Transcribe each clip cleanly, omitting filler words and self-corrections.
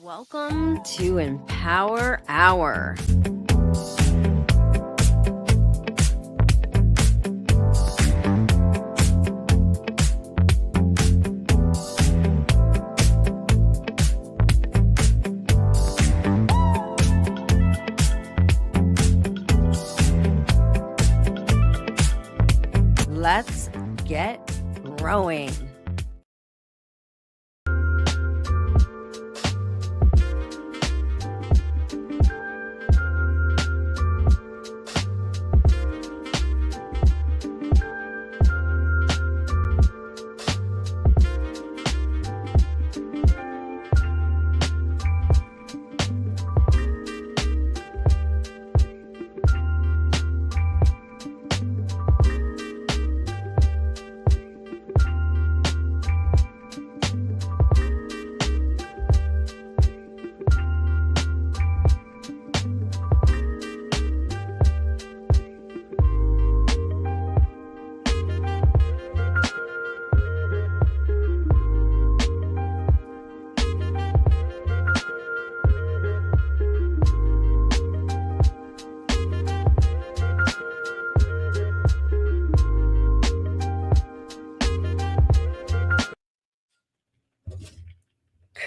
Welcome to Empower Hour. Let's get growing.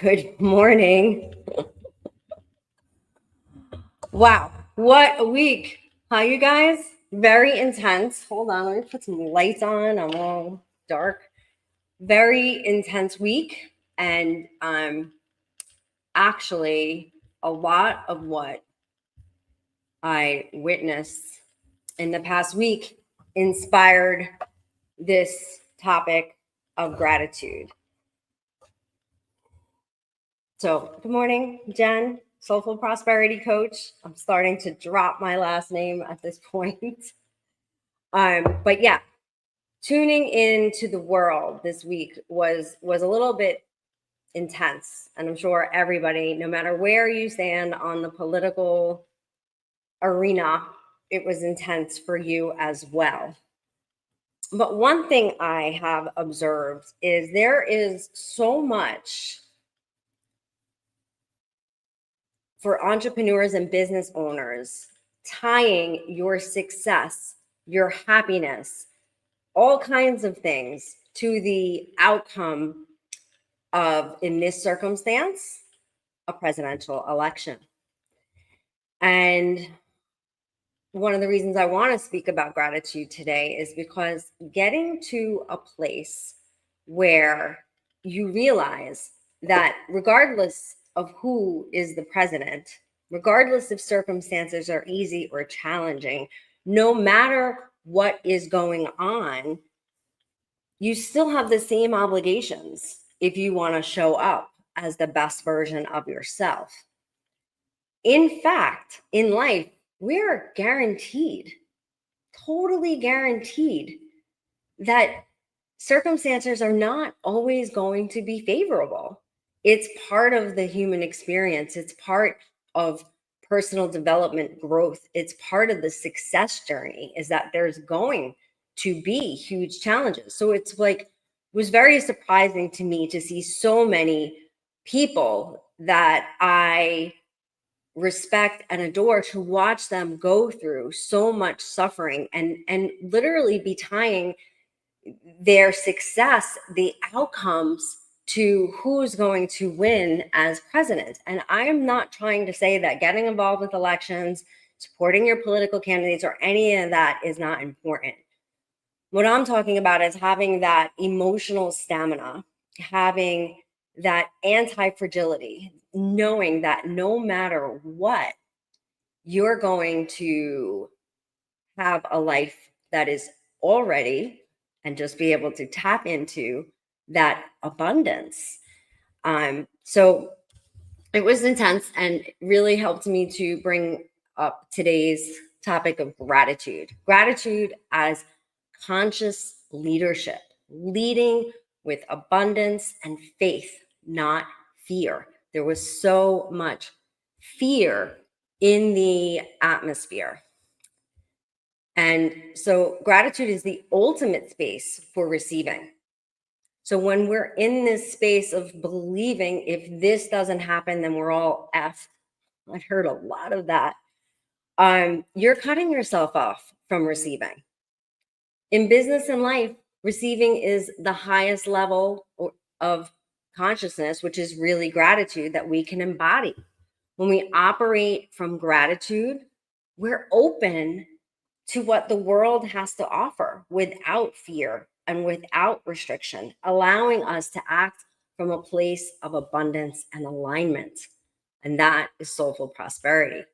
Good morning. Wow, what a week. Huh, you guys? Very intense. Hold on, let me put some lights on. I'm all dark. Very intense week. And actually, a lot of what I witnessed in the past week inspired this topic of gratitude. So, good morning, Jen, Soulful Prosperity Coach. I'm starting to drop my last name at this point. But yeah, tuning into the world this week was a little bit intense, and I'm sure everybody, no matter where you stand on the political arena, it was intense for you as well. But one thing I have observed is there is so much for entrepreneurs and business owners tying your success, your happiness, all kinds of things to the outcome of, in this circumstance, a presidential election. And one of the reasons I want to speak about gratitude today is because getting to a place where you realize that regardless of who is the president, regardless if circumstances are easy or challenging, no matter what is going on, you still have the same obligations if you want to show up as the best version of yourself. In fact, in life, we're guaranteed, totally guaranteed, that circumstances are not always going to be favorable. It's part of the human experience. It's part of personal development growth. It's part of the success journey, is that there's going to be huge challenges. So it's like, it was very surprising to me to see so many people that I respect and adore, to watch them go through so much suffering and literally be tying their success, the outcomes, to who's going to win as president. And I am not trying to say that getting involved with elections, supporting your political candidates, or any of that is not important. What I'm talking about is having that emotional stamina, having that anti-fragility, knowing that no matter what, you're going to have a life that is already, and just be able to tap into that abundance. So it was intense and really helped me to bring up today's topic of gratitude. Gratitude as conscious leadership, leading with abundance and faith, not fear. There was so much fear in the atmosphere. And so gratitude is the ultimate space for receiving. So when we're in this space of believing if this doesn't happen, then we're all F. I've heard a lot of that. You're cutting yourself off from receiving. In business and life, receiving is the highest level of consciousness, which is really gratitude that we can embody. When we operate from gratitude, we're open to what the world has to offer without fear and without restriction, allowing us to act from a place of abundance and alignment. And that is soulful prosperity.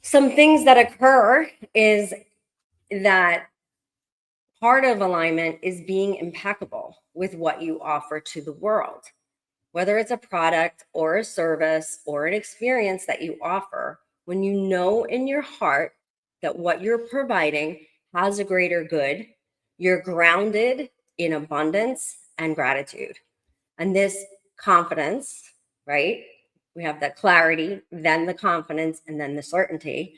Some things that occur is that part of alignment is being impeccable with what you offer to the world, whether it's a product or a service or an experience that you offer. When you know in your heart that what you're providing has a greater good, you're grounded in abundance and gratitude. And this confidence, right? We have the clarity, then the confidence, and then the certainty.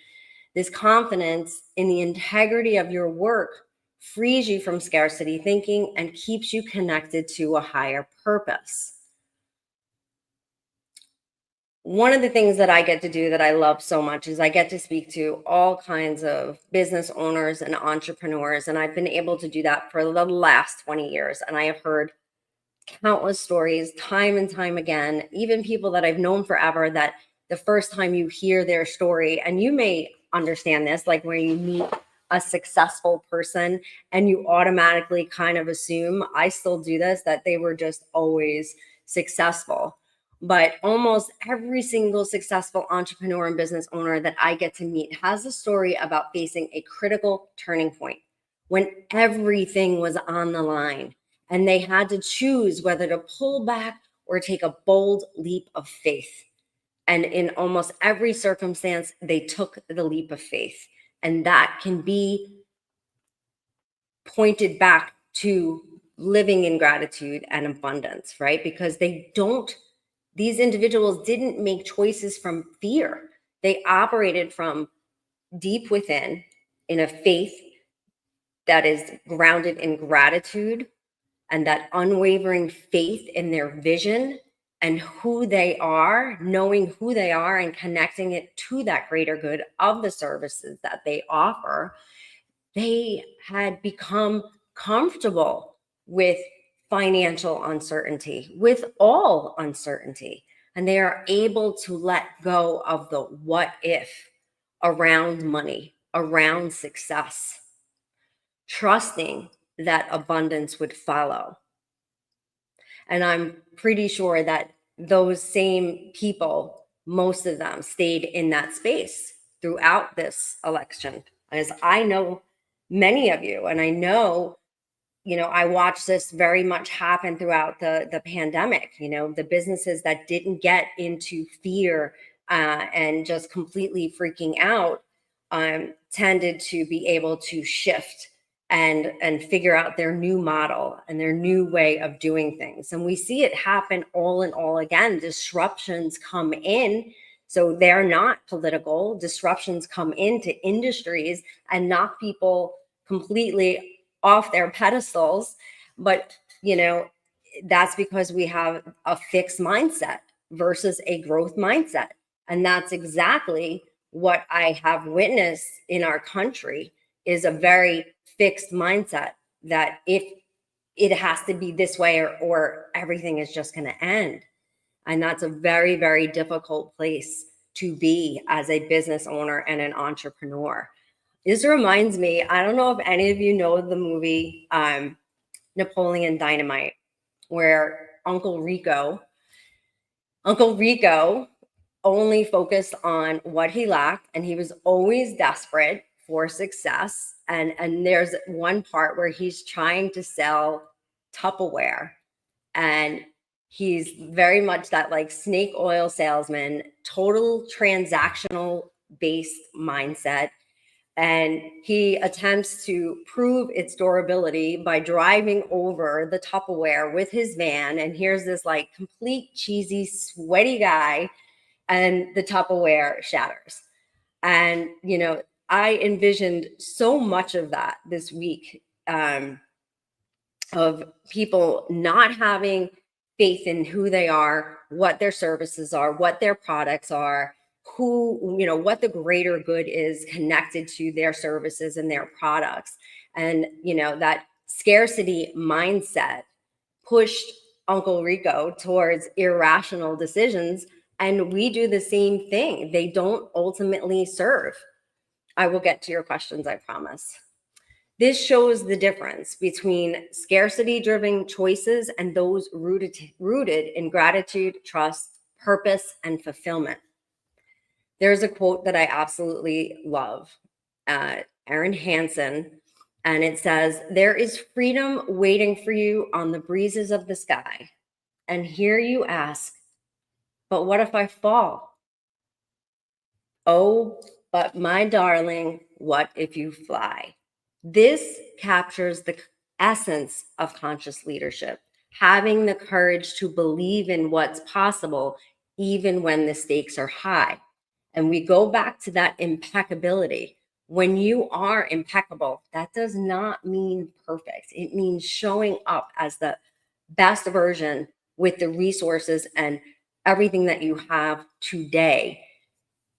This confidence in the integrity of your work frees you from scarcity thinking and keeps you connected to a higher purpose. One of the things that I get to do that I love so much is I get to speak to all kinds of business owners and entrepreneurs. And I've been able to do that for the last 20 years. And I have heard countless stories time and time again, even people that I've known forever, that the first time you hear their story, and you may understand this, like where you meet a successful person and you automatically kind of assume, I still do this, that they were just always successful. But almost every single successful entrepreneur and business owner that I get to meet has a story about facing a critical turning point when everything was on the line and they had to choose whether to pull back or take a bold leap of faith. And in almost every circumstance, they took the leap of faith. And that can be pointed back to living in gratitude and abundance, right? Because these individuals didn't make choices from fear. They operated from deep within in a faith that is grounded in gratitude and that unwavering faith in their vision and who they are, knowing who they are and connecting it to that greater good of the services that they offer. They had become comfortable with financial uncertainty, with all uncertainty, and they are able to let go of the what if around money, around success, trusting that abundance would follow. And I'm pretty sure that those same people, most of them stayed in that space throughout this election. As I know many of you, and I know, I watched this very much happen throughout the pandemic. The businesses that didn't get into fear and just completely freaking out tended to be able to shift and figure out their new model and their new way of doing things. And we see it happen all in all again. Disruptions come in. So they're not political. Disruptions come into industries and knock people completely off their pedestals. But, that's because we have a fixed mindset versus a growth mindset. And that's exactly what I have witnessed in our country is a very fixed mindset that if it has to be this way or everything is just going to end. And that's a very, very difficult place to be as a business owner and an entrepreneur. This reminds me, I don't know if any of you know the movie Napoleon Dynamite, where Uncle Rico only focused on what he lacked, and he was always desperate for success. And there's one part where he's trying to sell Tupperware, and he's very much that like snake oil salesman, total transactional based mindset. And he attempts to prove its durability by driving over the Tupperware with his van. And here's this like complete cheesy, sweaty guy, and the Tupperware shatters. And, I envisioned so much of that this week of people not having faith in who they are, what their services are, what their products are, who, what the greater good is connected to their services and their products. And, that scarcity mindset pushed Uncle Rico towards irrational decisions. And we do the same thing. They don't ultimately serve. I will get to your questions, I promise. This shows the difference between scarcity-driven choices and those rooted in gratitude, trust, purpose, and fulfillment. There's a quote that I absolutely love, Aaron Hansen, and it says, "There is freedom waiting for you on the breezes of the sky. And here you ask, but what if I fall? Oh, but my darling, what if you fly?" This captures the essence of conscious leadership, having the courage to believe in what's possible, even when the stakes are high. And we go back to that impeccability. When you are impeccable, that does not mean perfect. It means showing up as the best version with the resources and everything that you have today,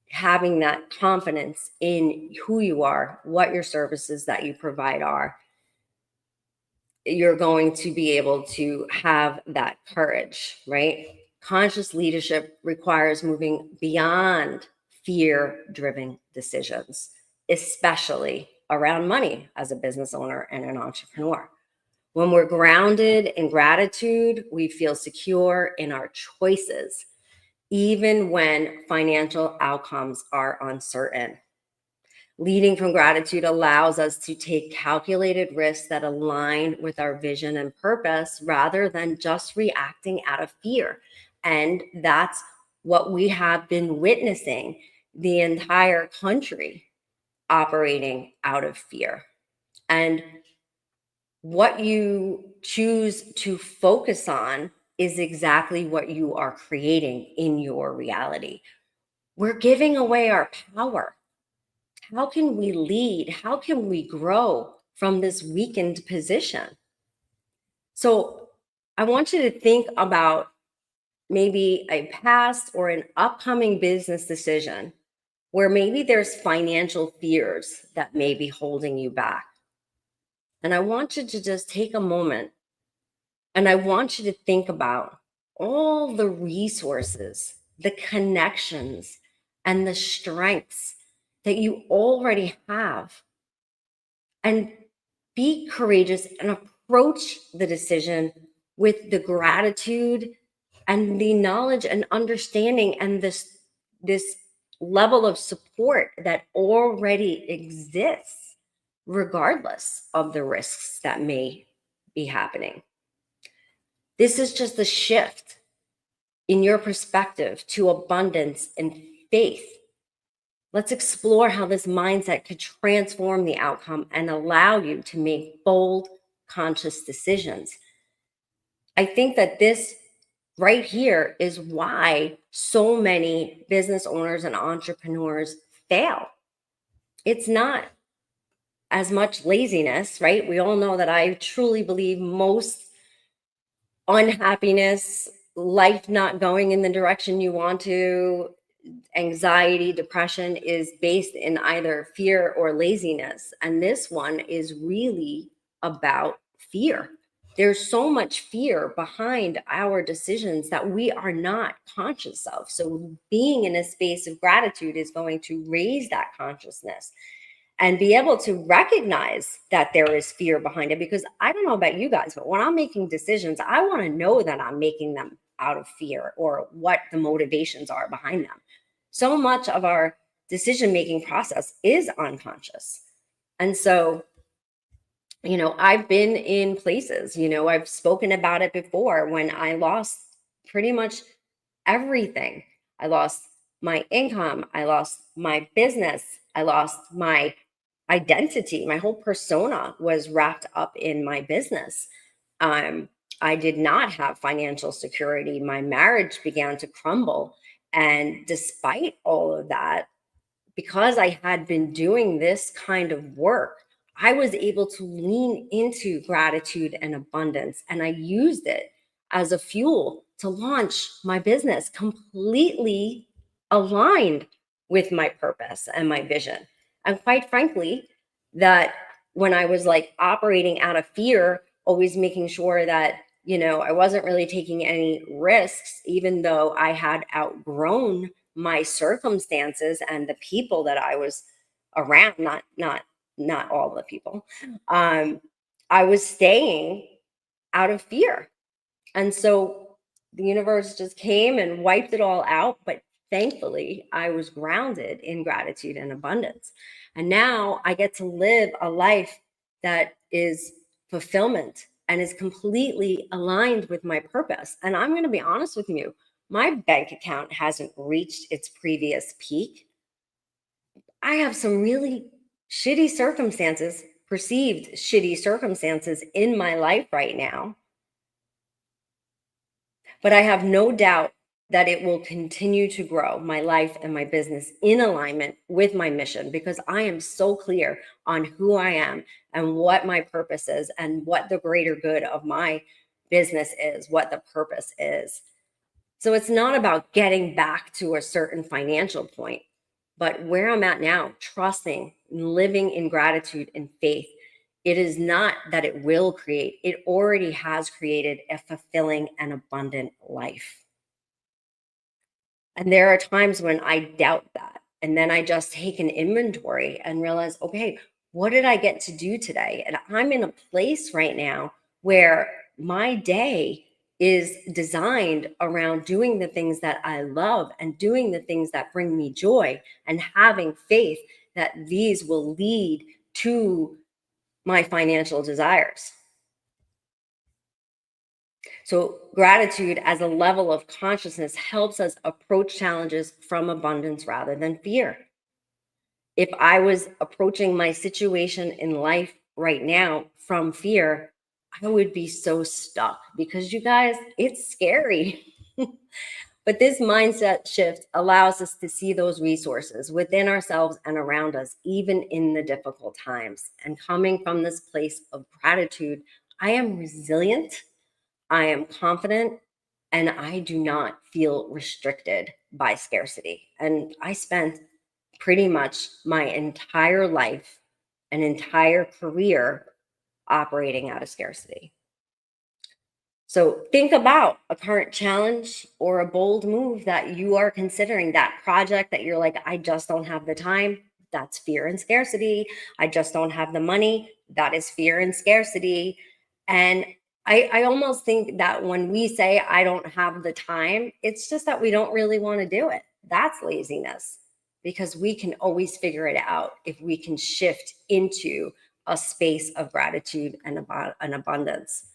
having that confidence in who you are, what your services that you provide are. You're going to be able to have that courage, right? Conscious leadership requires moving beyond fear-driven decisions, especially around money as a business owner and an entrepreneur. When we're grounded in gratitude, we feel secure in our choices, even when financial outcomes are uncertain. Leading from gratitude allows us to take calculated risks that align with our vision and purpose rather than just reacting out of fear. And that's what we have been witnessing, the entire country operating out of fear. And what you choose to focus on is exactly what you are creating in your reality. We're giving away our power. How can we lead? How can we grow from this weakened position? So I want you to think about maybe a past or an upcoming business decision where maybe there's financial fears that may be holding you back. And I want you to just take a moment and I want you to think about all the resources, the connections, and the strengths that you already have. And be courageous and approach the decision with the gratitude and the knowledge and understanding and this level of support that already exists, regardless of the risks that may be happening. This is just a shift in your perspective to abundance and faith. Let's explore how this mindset could transform the outcome and allow you to make bold, conscious decisions. I think that this right here is why so many business owners and entrepreneurs fail. It's not as much laziness, right? We all know that I truly believe most unhappiness, life not going in the direction you want to, anxiety, depression is based in either fear or laziness. And this one is really about fear. There's so much fear behind our decisions that we are not conscious of. So being in a space of gratitude is going to raise that consciousness and be able to recognize that there is fear behind it. Because I don't know about you guys, but when I'm making decisions, I want to know that I'm making them out of fear or what the motivations are behind them. So much of our decision-making process is unconscious. And so, I've been in places, I've spoken about it before when I lost pretty much everything. I lost my income. I lost my business. I lost my identity. My whole persona was wrapped up in my business. I did not have financial security. My marriage began to crumble. And despite all of that, because I had been doing this kind of work, I was able to lean into gratitude and abundance, and I used it as a fuel to launch my business completely aligned with my purpose and my vision. And quite frankly, that when I was like operating out of fear, always making sure that, I wasn't really taking any risks, even though I had outgrown my circumstances and the people that I was around, not all the people. Um, I was staying out of fear. And so the universe just came and wiped it all out. But thankfully, I was grounded in gratitude and abundance. And now I get to live a life that is fulfillment and is completely aligned with my purpose. And I'm going to be honest with you, my bank account hasn't reached its previous peak. I have some really shitty circumstances, perceived shitty circumstances in my life right now. But I have no doubt that it will continue to grow my life and my business in alignment with my mission, because I am so clear on who I am and what my purpose is and what the greater good of my business is, what the purpose is. So it's not about getting back to a certain financial point, but where I'm at now, trusting, living in gratitude and faith. It is not that it will create, it already has created a fulfilling and abundant life. And there are times when I doubt that. And then I just take an inventory and realize, okay, what did I get to do today? And I'm in a place right now where my day is designed around doing the things that I love and doing the things that bring me joy, and having faith that these will lead to my financial desires. So, gratitude as a level of consciousness helps us approach challenges from abundance rather than fear. If I was approaching my situation in life right now from fear, I would be so stuck, because you guys, it's scary. But this mindset shift allows us to see those resources within ourselves and around us, even in the difficult times. And coming from this place of gratitude, I am resilient, I am confident, and I do not feel restricted by scarcity. And I spent pretty much my entire life, an entire career, operating out of scarcity. So think about a current challenge or a bold move that you are considering, that project that you're like, I just don't have the time. That's fear and scarcity. I just don't have the money. That is fear and scarcity. And I almost think that when we say, I don't have the time, it's just that we don't really want to do it. That's laziness, because we can always figure it out if we can shift into a space of gratitude and an abundance.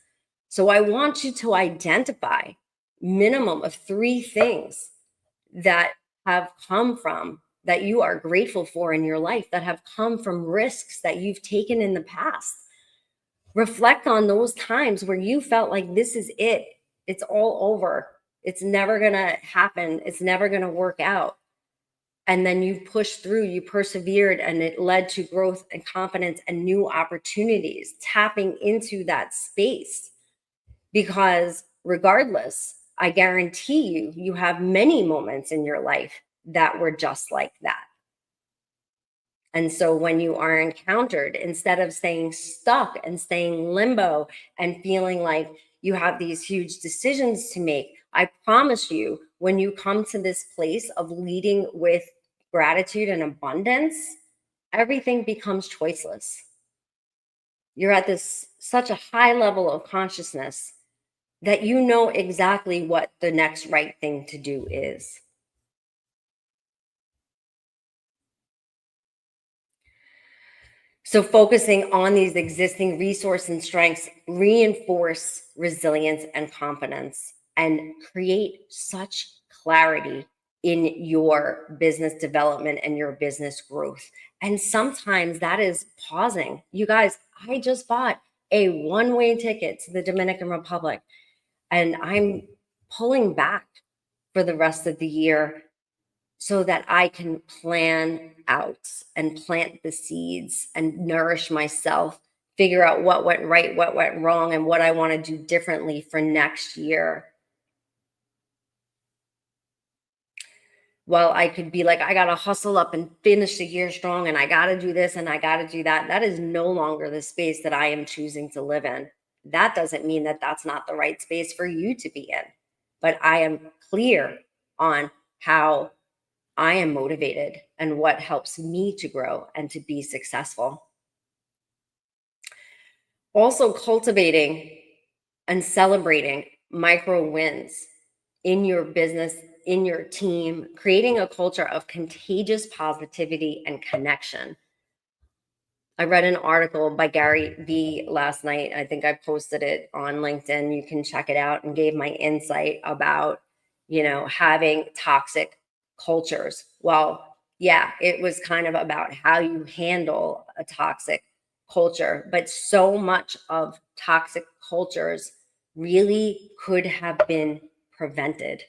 So I want you to identify minimum of 3 things that have come from, that you are grateful for in your life, that have come from risks that you've taken in the past. Reflect on those times where you felt like this is it. It's all over. It's never going to happen. It's never going to work out. And then you pushed through, you persevered, and it led to growth and confidence and new opportunities, tapping into that space. Because regardless, I guarantee you, you have many moments in your life that were just like that. And so when you are encountered, instead of staying stuck and staying limbo and feeling like you have these huge decisions to make, I promise you, when you come to this place of leading with gratitude and abundance, everything becomes choiceless. You're at this such a high level of consciousness that you know exactly what the next right thing to do is. So focusing on these existing resources and strengths reinforce resilience and confidence, and create such clarity in your business development and your business growth. And sometimes that is pausing. You guys, I just bought a one-way ticket to the Dominican Republic, and I'm pulling back for the rest of the year so that I can plan out and plant the seeds and nourish myself, figure out what went right, what went wrong, and what I want to do differently for next year. Well, I could be like, I got to hustle up and finish the year strong, and I got to do this and I got to do that. That is no longer the space that I am choosing to live in. That doesn't mean that that's not the right space for you to be in. But I am clear on how I am motivated and what helps me to grow and to be successful. Also, cultivating and celebrating micro wins in your business, in your team, creating a culture of contagious positivity and connection. I read an article by Gary Vee last night. I think I posted it on LinkedIn. You can check it out, and gave my insight about, having toxic cultures. Well, yeah, it was kind of about how you handle a toxic culture, but so much of toxic cultures really could have been prevented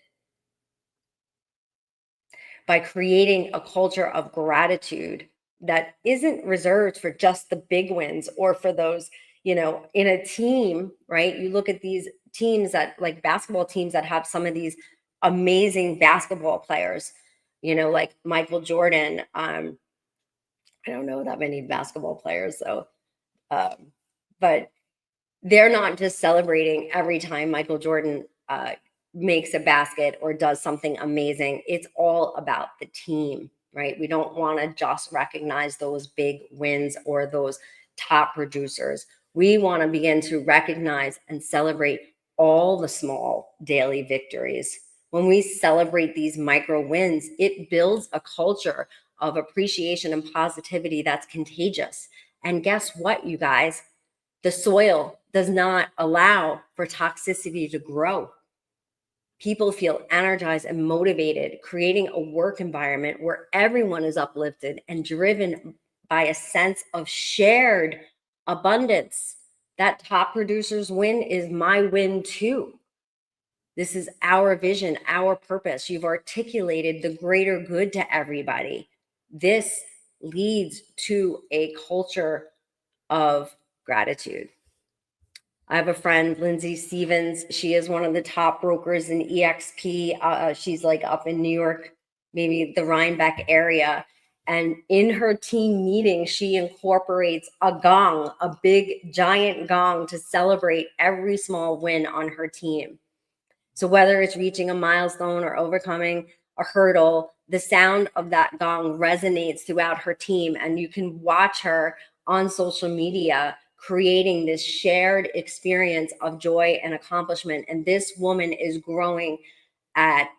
by creating a culture of gratitude that isn't reserved for just the big wins or for those, in a team, right? You look at these teams that, like basketball teams, that have some of these amazing basketball players, like Michael Jordan. I don't know that many basketball players, so, um, but they're not just celebrating every time Michael Jordan makes a basket or does something amazing. It's all about the team, right? We don't want to just recognize those big wins or those top producers. We want to begin to recognize and celebrate all the small daily victories. When we celebrate these micro wins, it builds a culture of appreciation and positivity that's contagious. And guess what, you guys? The soil does not allow for toxicity to grow. People feel energized and motivated, creating a work environment where everyone is uplifted and driven by a sense of shared abundance. That top producer's win is my win too. This is our vision, our purpose. You've articulated the greater good to everybody. This leads to a culture of gratitude. I have a friend, Lindsay Stevens. She is one of the top brokers in EXP. She's like up in New York, maybe the Rhinebeck area. And in her team meeting, she incorporates a gong, a big giant gong, to celebrate every small win on her team. So whether it's reaching a milestone or overcoming a hurdle, the sound of that gong resonates throughout her team. And you can watch her on social media creating this shared experience of joy and accomplishment. And this woman is growing at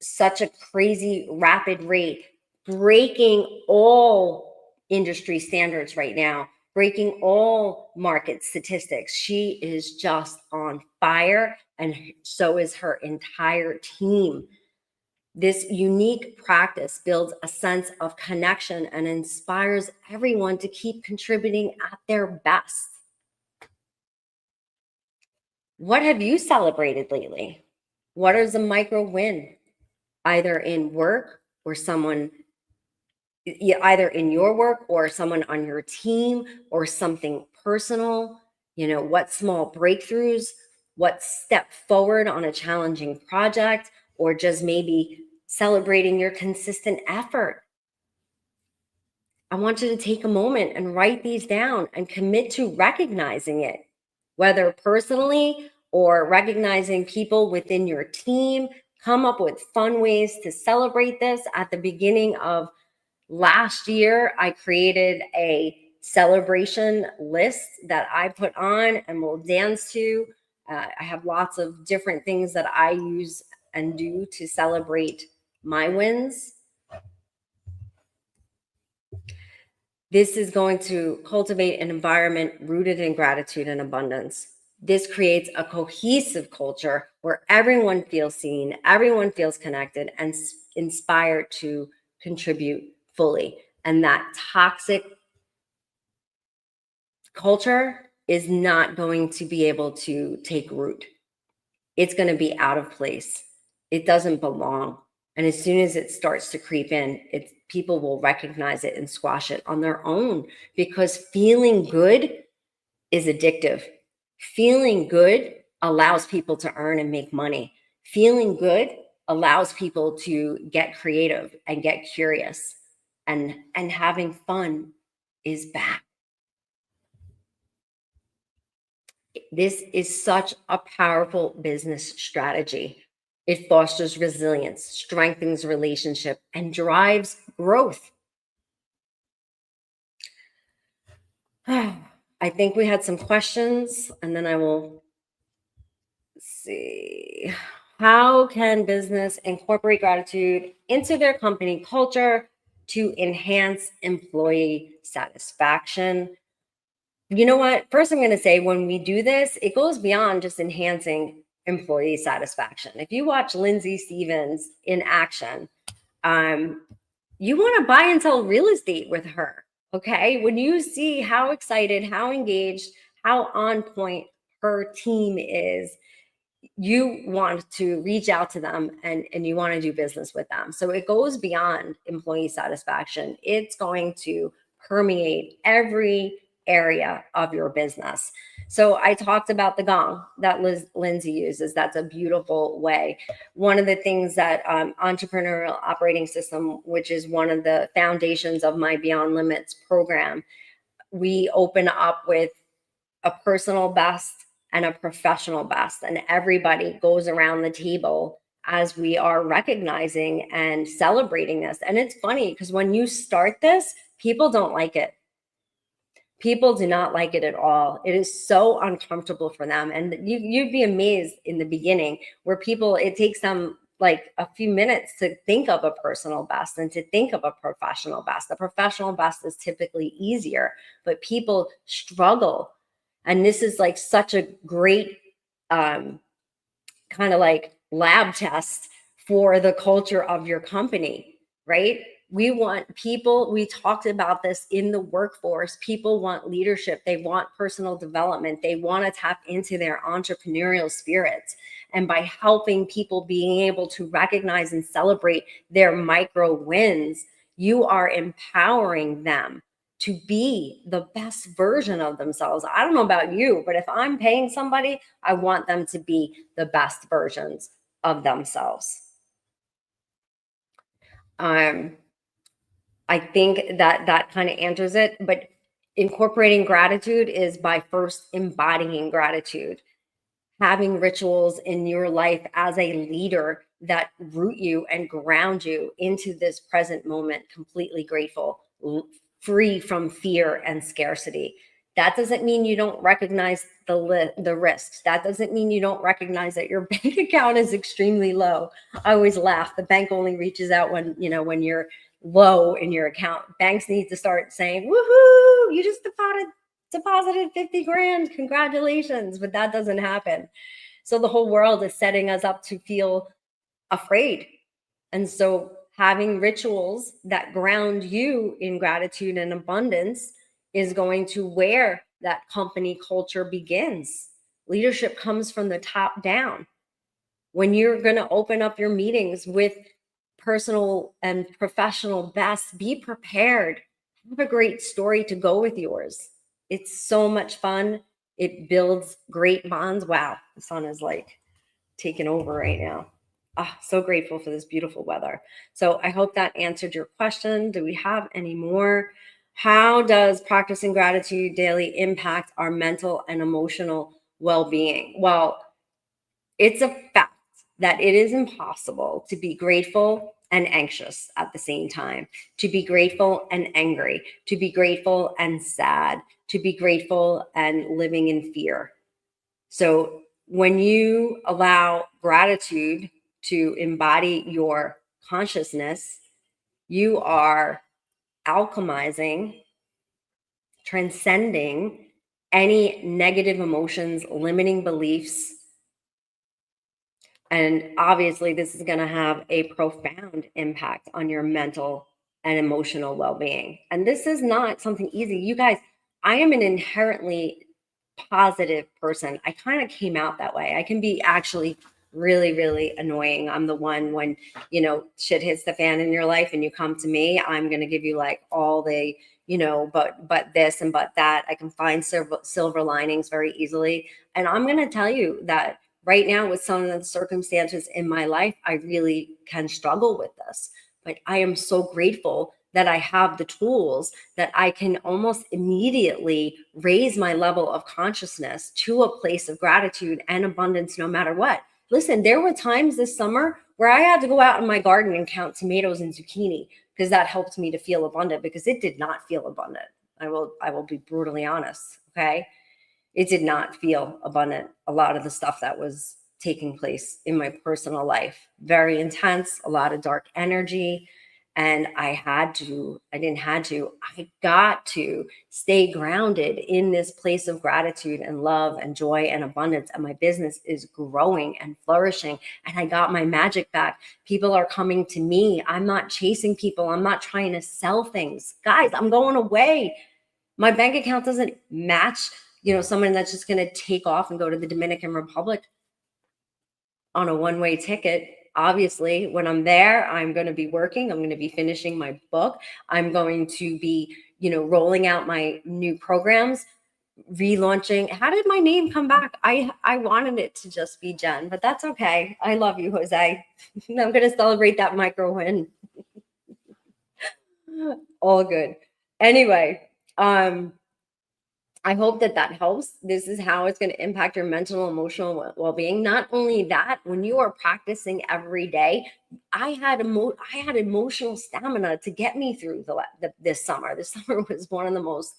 such a crazy rapid rate, breaking all industry standards right now, breaking all market statistics. She is just on fire, and so is her entire team. This unique practice builds a sense of connection and inspires everyone to keep contributing at their best. What have you celebrated lately? What is a micro win, either in work or someone, either in your work or someone on your team, or something personal? What small breakthroughs, what step forward on a challenging project, or just maybe celebrating your consistent effort? I want you to take a moment and write these down and commit to recognizing it, whether personally or recognizing people within your team. Come up with fun ways to celebrate this. At the beginning of last year, I created a celebration list that I put on and will dance to. I have lots of different things that I use and do to celebrate my wins. This is going to cultivate an environment rooted in gratitude and abundance. This creates a cohesive culture where everyone feels seen, everyone feels connected, and inspired to contribute fully. And that toxic culture is not going to be able to take root. It's going to be out of place. It doesn't belong. And as soon as it starts to creep in, people will recognize it and squash it on their own, because feeling good is addictive. Feeling good allows people to earn and make money. Feeling good allows people to get creative and get curious, and having fun is back. This is such a powerful business strategy. It fosters resilience, strengthens relationship, and drives growth. I think we had some questions, and then I will see. How can business incorporate gratitude into their company culture to enhance employee satisfaction? You know what? First, I'm going to say, when we do this, it goes beyond just enhancing employee satisfaction. If you watch Lindsay Stevens in action, you want to buy and sell real estate with her. Okay. When you see how excited, how engaged, how on point her team is, you want to reach out to them, and you want to do business with them. So it goes beyond employee satisfaction. It's going to permeate every area of your business. So I talked about the gong that Lindsay uses. That's a beautiful way. One of the things that entrepreneurial operating system, which is one of the foundations of my Beyond Limits program, we open up with a personal best and a professional best, and everybody goes around the table as we are recognizing and celebrating this. And it's funny, because when you start this, people don't like it. People do not like it at all. It is so uncomfortable for them. And you'd be amazed in the beginning, where people, it takes them like a few minutes to think of a personal best and to think of a professional best. The professional best is typically easier, but people struggle. And this is like such a great kind of like lab test for the culture of your company, right? We want people, we talked about this in the workforce. People want leadership. They want personal development. They want to tap into their entrepreneurial spirits. And by helping people being able to recognize and celebrate their micro wins, you are empowering them to be the best version of themselves. I don't know about you, but if I'm paying somebody, I want them to be the best versions of themselves. I think that kind of answers it. But incorporating gratitude is by first embodying gratitude, having rituals in your life as a leader that root you and ground you into this present moment, completely grateful, free from fear and scarcity. That doesn't mean you don't recognize the risks. That doesn't mean you don't recognize that your bank account is extremely low. I always laugh. The bank only reaches out when you're low in your account. Banks need to start saying, woohoo, you just deposited 50 grand. Congratulations. But that doesn't happen. So the whole world is setting us up to feel afraid. And so having rituals that ground you in gratitude and abundance is going to where that company culture begins. Leadership comes from the top down. When you're going to open up your meetings with personal and professional best, be prepared. Have a great story to go with yours. It's so much fun. It builds great bonds. Wow, the sun is like taking over right now. So grateful for this beautiful weather. So I hope that answered your question. Do we have any more? How does practicing gratitude daily impact our mental and emotional well-being? Well, it's a fact that it is impossible to be grateful and anxious at the same time, to be grateful and angry, to be grateful and sad, to be grateful and living in fear. So when you allow gratitude to embody your consciousness, you are alchemizing, transcending any negative emotions, limiting beliefs. And obviously, this is going to have a profound impact on your mental and emotional well-being. And this is not something easy. You guys, I am an inherently positive person. I kind of came out that way. I can be actually really, really annoying. I'm the one when, shit hits the fan in your life and you come to me, I'm going to give you like all the, but this and but that. I can find silver linings very easily. And I'm going to tell you that right now, with some of the circumstances in my life, I really can struggle with this. But I am so grateful that I have the tools that I can almost immediately raise my level of consciousness to a place of gratitude and abundance no matter what. Listen, there were times this summer where I had to go out in my garden and count tomatoes and zucchini because that helped me to feel abundant, because it did not feel abundant. I will be brutally honest, okay? It did not feel abundant. A lot of the stuff that was taking place in my personal life, very intense, a lot of dark energy. And I got to stay grounded in this place of gratitude and love and joy and abundance. And my business is growing and flourishing. And I got my magic back. People are coming to me. I'm not chasing people. I'm not trying to sell things. Guys, I'm going away. My bank account doesn't match, someone that's just going to take off and go to the Dominican Republic on a one-way ticket. Obviously, when I'm there, I'm going to be working. I'm going to be finishing my book. I'm going to be, rolling out my new programs, relaunching. How did my name come back? I wanted it to just be Jen, but that's okay. I love you, Jose. I'm going to celebrate that micro win. All good. Anyway, I hope that helps. This is how it's going to impact your mental, emotional well-being. Not only that, when you are practicing every day, I had emotional stamina to get me through this summer. This summer was one of the most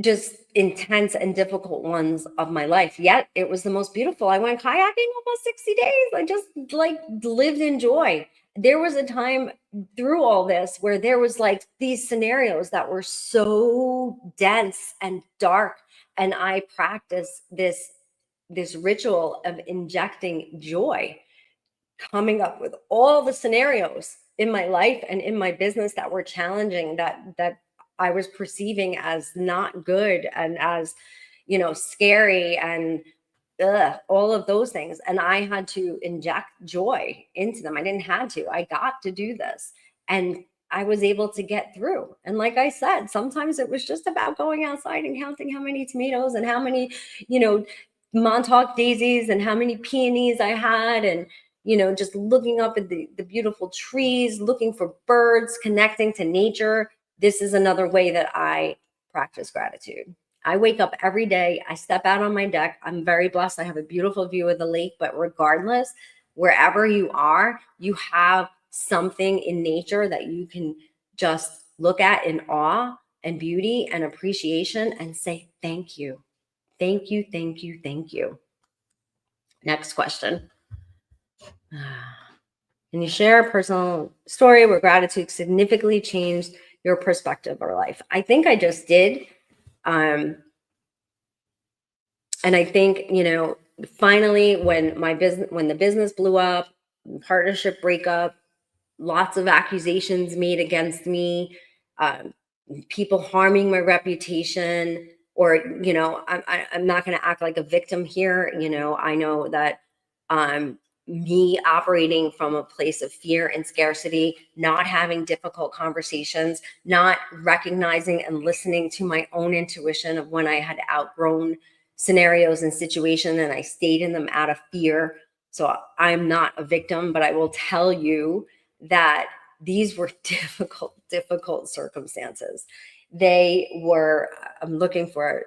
just intense and difficult ones of my life. Yet it was the most beautiful. I went kayaking almost 60 days. I just lived in joy. There was a time through all this where there was like these scenarios that were so dense and dark. And I practiced this ritual of injecting joy, coming up with all the scenarios in my life and in my business that were challenging, that I was perceiving as not good and as, scary and all of those things. And I had to inject joy into them. I didn't have to. I got to do this. And I was able to get through. And like I said, sometimes it was just about going outside and counting how many tomatoes and how many, Montauk daisies and how many peonies I had, and just looking up at the beautiful trees, looking for birds, connecting to nature. This is another way that I practice gratitude. I wake up every day. I step out on my deck. I'm very blessed. I have a beautiful view of the lake, but regardless, wherever you are, you have something in nature that you can just look at in awe and beauty and appreciation and say, thank you. Thank you, thank you, thank you. Next question. Can you share a personal story where gratitude significantly changed your perspective or life? I think I just did. And I think, finally, when the business blew up, partnership breakup, lots of accusations made against me, people harming my reputation, or, I'm not going to act like a victim here. I know that me operating from a place of fear and scarcity, not having difficult conversations, not recognizing and listening to my own intuition of when I had outgrown scenarios and situations and I stayed in them out of fear. So I'm not a victim, but I will tell you that these were difficult circumstances. They were, I'm looking for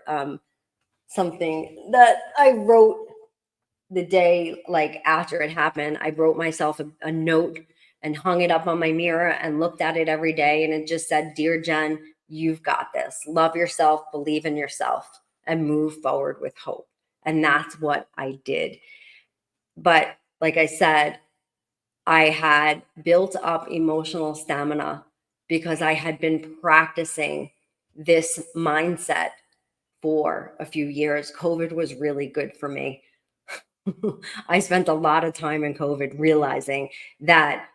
something that I wrote the day after it happened. I wrote myself a note and hung it up on my mirror and looked at it every day. And it just said, "Dear Jen, you've got this. Love yourself, believe in yourself, and move forward with hope." And that's what I did. But like I said, I had built up emotional stamina because I had been practicing this mindset for a few years. COVID was really good for me. I spent a lot of time in COVID realizing that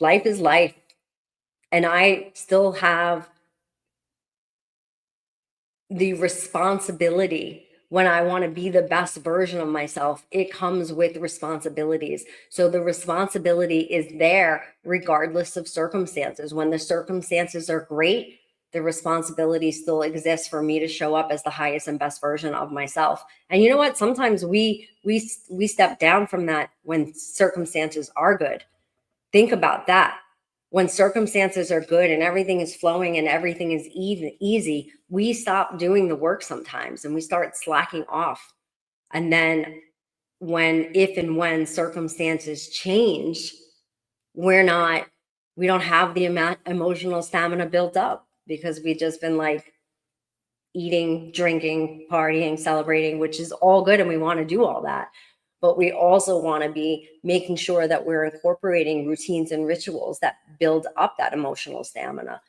life is life. And I still have the responsibility when I want to be the best version of myself, it comes with responsibilities. So the responsibility is there regardless of circumstances. When the circumstances are great, the responsibility still exists for me to show up as the highest and best version of myself. And you know what? Sometimes we step down from that when circumstances are good. Think about that. When circumstances are good and everything is flowing and everything is easy, we stop doing the work sometimes and we start slacking off. And then if and when circumstances change, we're not, we don't have the emotional stamina built up because we've just been like eating, drinking, partying, celebrating, which is all good. And we want to do all that. But we also want to be making sure that we're incorporating routines and rituals that build up that emotional stamina,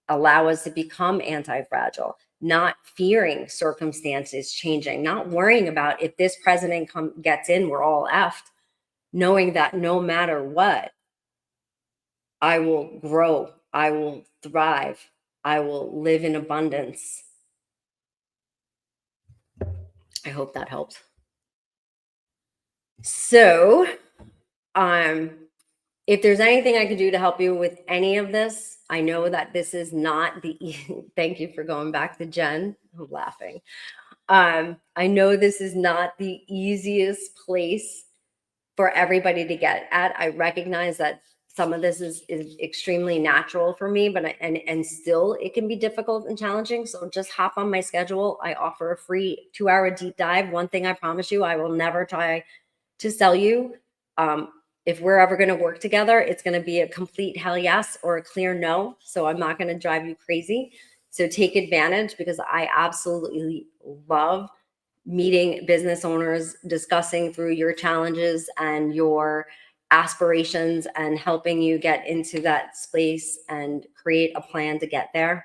allow us to become anti-fragile, not fearing circumstances changing, not worrying about if this president gets in, we're all effed, knowing that no matter what, I will grow, I will thrive, I will live in abundance. I hope that helps. So, if there's anything I could do to help you with any of this, I know that this is not the thank you for going back to Jen. I'm laughing. I know this is not the easiest place for everybody to get at. I recognize that some of this is extremely natural for me, but and still it can be difficult and challenging. So just hop on my schedule. I offer a free 2-hour deep dive. One thing I promise you, I will never try to sell you. If we're ever going to work together, it's going to be a complete hell yes or a clear no. So I'm not going to drive you crazy. So take advantage, because I absolutely love meeting business owners, discussing through your challenges and your aspirations and helping you get into that space and create a plan to get there.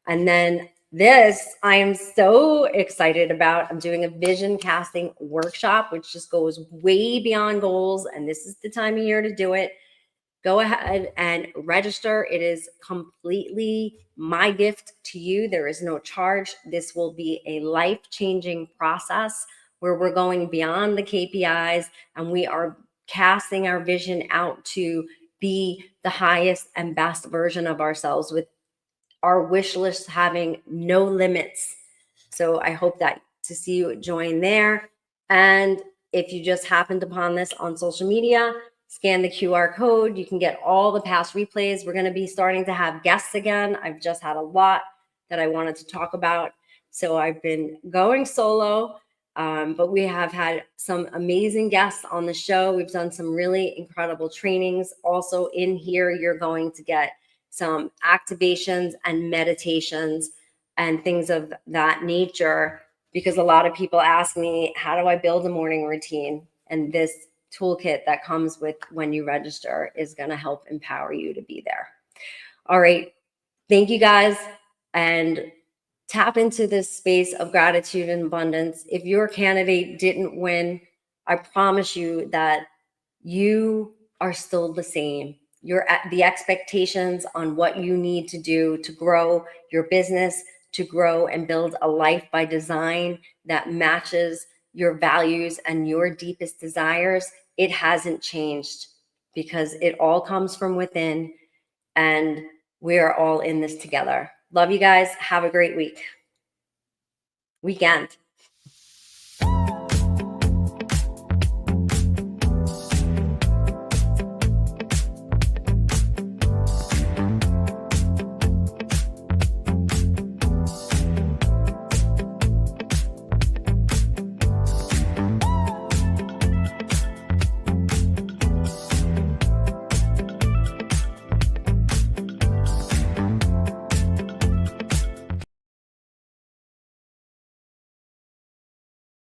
And then this, I am so excited about. I'm doing a vision casting workshop, which just goes way beyond goals. And this is the time of year to do it. Go ahead and register. It is completely my gift to you. There is no charge. This will be a life-changing process where we're going beyond the KPIs and we are casting our vision out to be the highest and best version of ourselves, with our wish list having no limits. So I hope that to see you join there. And if you just happened upon this on social media, scan the QR code. You can get all the past replays. We're going to be starting to have guests again. I've just had a lot that I wanted to talk about. So I've been going solo, but we have had some amazing guests on the show. We've done some really incredible trainings. Also in here, you're going to get some activations and meditations and things of that nature, because a lot of people ask me, how do I build a morning routine? And this toolkit that comes with when you register is going to help empower you to be there. All right. Thank you guys. And tap into this space of gratitude and abundance. If your candidate didn't win, I promise you that you are still the same. The expectations on what you need to do to grow your business, to grow and build a life by design that matches your values and your deepest desires, it hasn't changed, because it all comes from within and we are all in this together. Love you guys. Have a great weekend.